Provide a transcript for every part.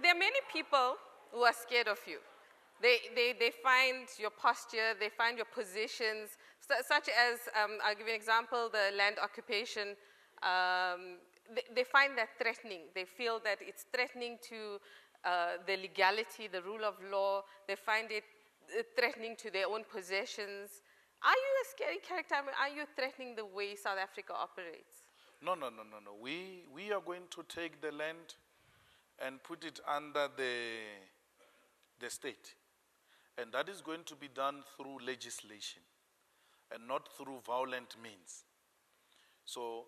there are many people who are scared of you. They find your posture, they find your positions, such as, I'll give you an example, the land occupation. They find that threatening. They feel that it's threatening to the legality, the rule of law. They find it threatening to their own possessions. Are you a scary character? I mean, are you threatening the way South Africa operates? No. We are going to take the land and put it under the state. And that is going to be done through legislation and not through violent means. So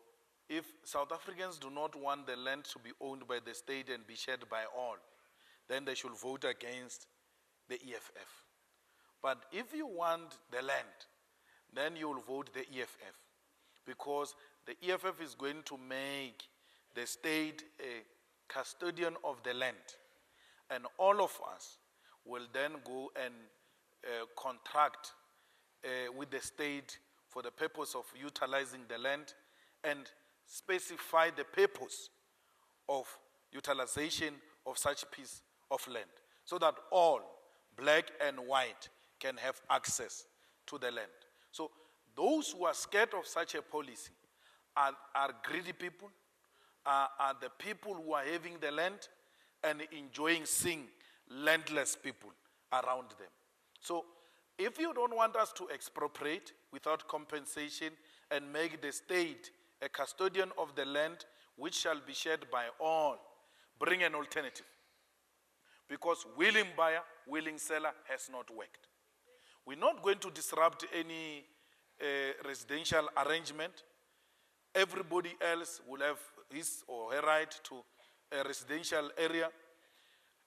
if South Africans do not want the land to be owned by the state and be shared by all, then they should vote against the EFF. But if you want the land, then you will vote the EFF, because the EFF is going to make the state a custodian of the land. And all of us will then go and contract with the state for the purpose of utilizing the land and specify the purpose of utilization of such piece of land, so that all, black and white, can have access to the land. So those who are scared of such a policy are greedy people, are the people who are having the land and enjoying seeing landless people around them. So if you don't want us to expropriate without compensation and make the state a custodian of the land which shall be shared by all, bring an alternative. Because willing buyer, willing seller has not worked. We're not going to disrupt any residential arrangement. Everybody else will have his or her right to a residential area.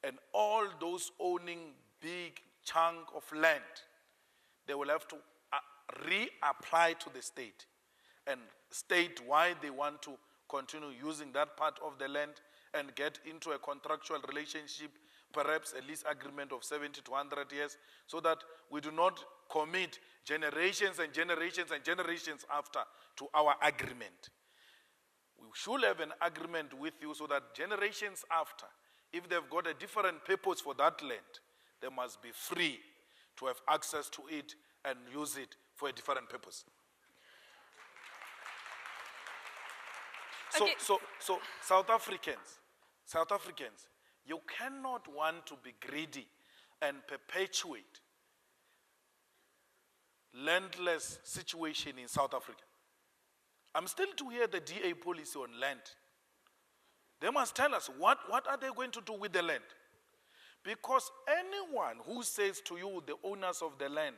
And all those owning big chunk of land, they will have to reapply to the state and state why they want to continue using that part of the land and get into a contractual relationship, perhaps a lease agreement of 70 to 100 years, so that we do not commit generations and generations and generations after to our agreement. We should have an agreement with you so that generations after, if they've got a different purpose for that land, they must be free to have access to it and use it for a different purpose. Okay. So South Africans, you cannot want to be greedy and perpetuate landless situation in South Africa. I'm still to hear the DA policy on land. They must tell us what are they going to do with the land? Because anyone who says to you, the owners of the land,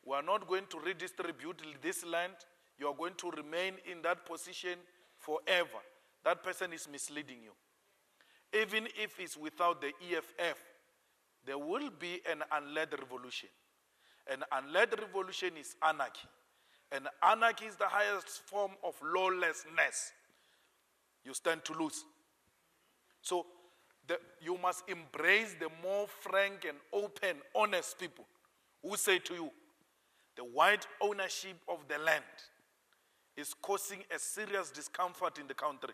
we are not going to redistribute this land, you are going to remain in that position forever, that person is misleading you. Even if it's without the EFF, there will be an unled revolution. An unled revolution is anarchy. And anarchy is the highest form of lawlessness. You stand to lose. So you must embrace the more frank and open, honest people who say to you, the white ownership of the land is causing a serious discomfort in the country.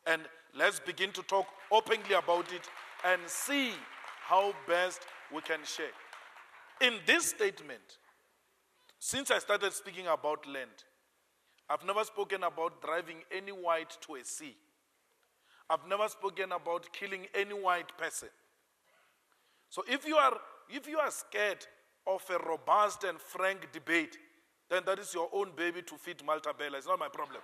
And let's begin to talk openly about it and see how best we can share. In this statement, since I started speaking about land, I've never spoken about driving any white to a sea. I've never spoken about killing any white person. So if you are scared of a robust and frank debate, then that is your own baby to feed Malta Bella. It's not my problem.